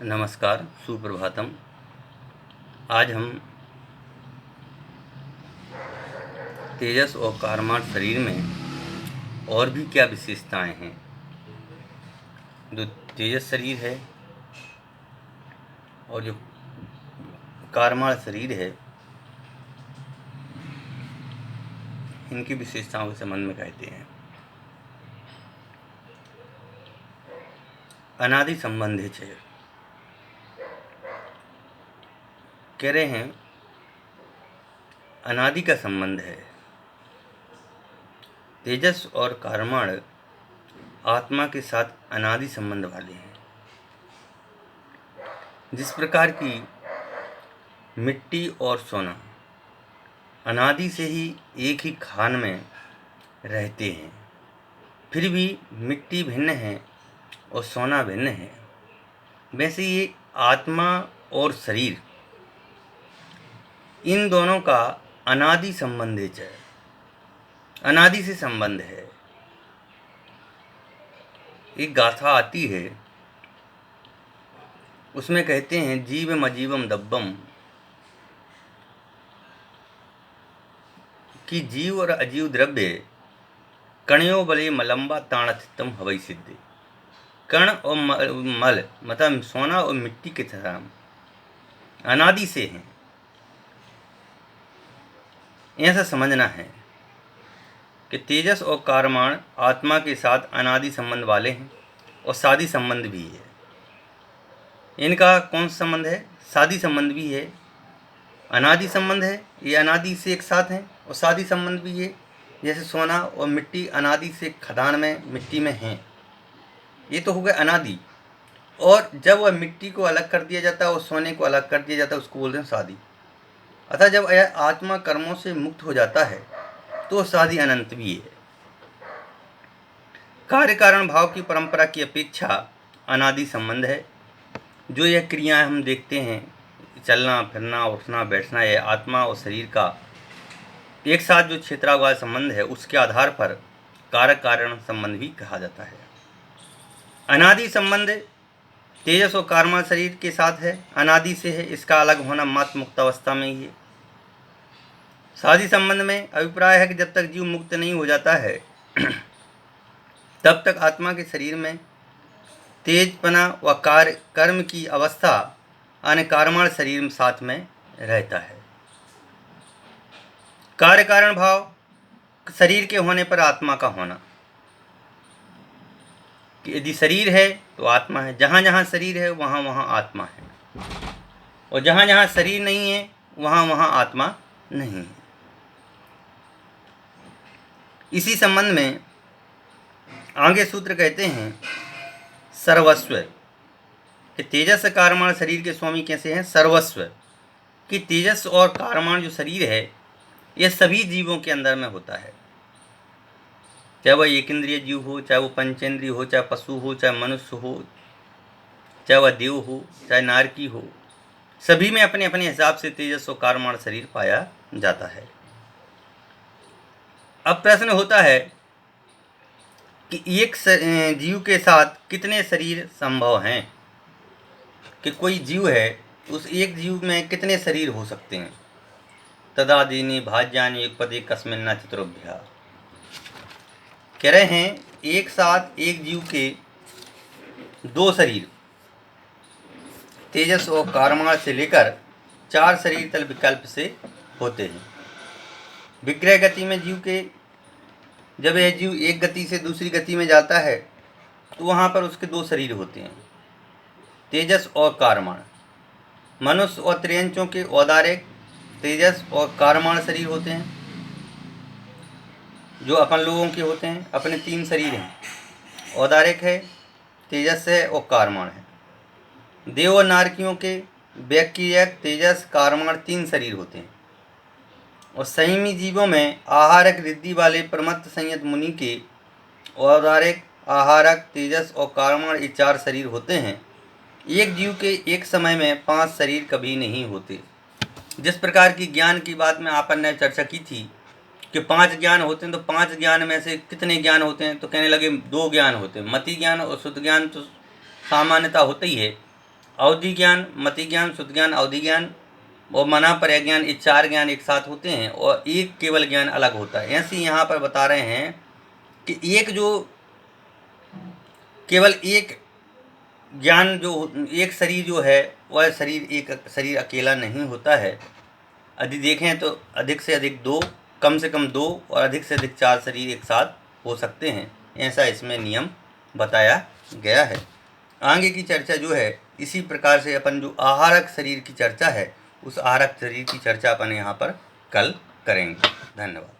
नमस्कार, सुप्रभातम। आज हम तेजस और कारमार शरीर में और भी क्या विशेषताएं हैं। जो तेजस शरीर है और जो कारमार शरीर है, इनकी विशेषताओं के संबंध में कहते हैं। अनादि संबंध है, कह रहे हैं अनादि का संबंध है। तेजस और कारमाण आत्मा के साथ अनादि संबंध वाले हैं। जिस प्रकार की मिट्टी और सोना अनादि से ही एक ही खान में रहते हैं, फिर भी मिट्टी भिन्न है और सोना भिन्न है, वैसे ये आत्मा और शरीर, इन दोनों का अनादि संबंध है, अनादि से संबंध है। एक गाथा आती है, उसमें कहते हैं जीवम अजीवम दब्बम, कि जीव और अजीव द्रव्य कणयों बले मलम्बा ताणथितम हवई सिद्धि। कण और मल मतलब सोना और मिट्टी के तरह अनादि से हैं, ऐसा समझना है कि तेजस और कारमाण आत्मा के साथ अनादि संबंध वाले हैं और सादी संबंध भी है। इनका कौन सा संबंध है? सादी संबंध भी है, अनादि संबंध है। ये अनादि से एक साथ हैं और सादी संबंध भी है। जैसे सोना और मिट्टी अनादि से खदान में मिट्टी में हैं, ये तो हो गए अनादि। और जब वह मिट्टी को अलग कर दिया जाता है और सोने को अलग कर दिया जाता है, उसको बोलते हैं सादी। अतः जब आत्मा कर्मों से मुक्त हो जाता है तो सादी अनंत भी है। कार्य कारण भाव की परंपरा की अपेक्षा अनादि संबंध है। जो यह क्रियाएं हम देखते हैं, चलना फिरना उठना बैठना, यह आत्मा और शरीर का एक साथ जो क्षेत्रावार संबंध है, उसके आधार पर कारक कारण संबंध भी कहा जाता है। अनादि संबंध तेजस और कारमा शरीर के साथ है, अनादि से है। इसका अलग होना मात्र मुक्त अवस्था में ही है। सादी संबंध में अभिप्राय है कि जब तक जीव मुक्त नहीं हो जाता है तब तक आत्मा के शरीर में तेजपना व कार्य कर्म की अवस्था अन्य कारमाण शरीर में साथ में रहता है। कार्य कारण भाव शरीर के होने पर आत्मा का होना, यदि शरीर है तो आत्मा है, जहाँ जहाँ शरीर है वहाँ वहाँ आत्मा है, और जहाँ जहाँ शरीर नहीं है वहाँ वहाँ आत्मा नहीं है। इसी संबंध में आगे सूत्र कहते हैं सर्वस्व, कि तेजस कारमाण शरीर के स्वामी कैसे हैं? सर्वस्व, कि तेजस और कारमाण जो शरीर है यह सभी जीवों के अंदर में होता है। चाहे वह एक इंद्रिय जीव हो, चाहे वो पंचेंद्रिय हो, चाहे पशु हो, चाहे मनुष्य हो, चाहे वह देव हो, चाहे नारकी हो, सभी में अपने अपने हिसाब से तेजस और कारमाण शरीर पाया जाता है। अब प्रश्न होता है कि एक जीव के साथ कितने शरीर संभव हैं, कि कोई जीव है, उस एक जीव में कितने शरीर हो सकते हैं। तदादीनी भाज्यानि एक पदे कस्मिन्ना चतुर्भ्या, कह रहे हैं एक साथ एक जीव के दो शरीर तेजस और कारमाण से लेकर 4 शरीर तल विकल्प से होते हैं। विग्रह गति में जीव के, जब यह जीव एक गति से दूसरी गति में जाता है तो वहाँ पर उसके 2 शरीर होते हैं, तेजस और कारमाण। मनुष्य और त्रियंचों के औदारिक तेजस और कारमाण शरीर होते हैं। जो अपन लोगों के होते हैं, अपने 3 शरीर हैं, औदारिक है, तेजस है और कारमाण है। देव और नारकियों के व्यक्तियक तेजस कारमाण 3 शरीर होते हैं। और संयमी जीवों में आहारक रिद्धि वाले प्रमत्त संयत मुनि के औदारिक आहारक तेजस और कारमाण ये 4 शरीर होते हैं। एक जीव के एक समय में 5 शरीर कभी नहीं होते। जिस प्रकार की ज्ञान की बात में आपन ने चर्चा की थी कि 5 ज्ञान होते हैं, तो 5 ज्ञान में से कितने ज्ञान होते हैं, तो कहने लगे 2 ज्ञान होते हैं। मति ज्ञान और शुद्ध ज्ञान तो सामान्यता होता ही है, अवधि ज्ञान, मति ज्ञान, शुद्ध ज्ञान, अवधि ज्ञान और मना पर्याय ज्ञान, ये 4 ज्ञान एक साथ होते हैं और एक केवल ज्ञान अलग होता है। ऐसे यहाँ पर बता रहे हैं कि एक जो केवल एक ज्ञान जो एक शरीर जो है वह एक शरीर अकेला नहीं होता है। यदि देखें तो अधिक से अधिक 2, कम से कम 2 और अधिक से अधिक 4 शरीर एक साथ हो सकते हैं, ऐसा इसमें नियम बताया गया है। आगे की चर्चा जो है इसी प्रकार से अपन जो आहारक शरीर की चर्चा है उस आहारक शरीर की चर्चा अपन यहाँ पर कल करेंगे। धन्यवाद।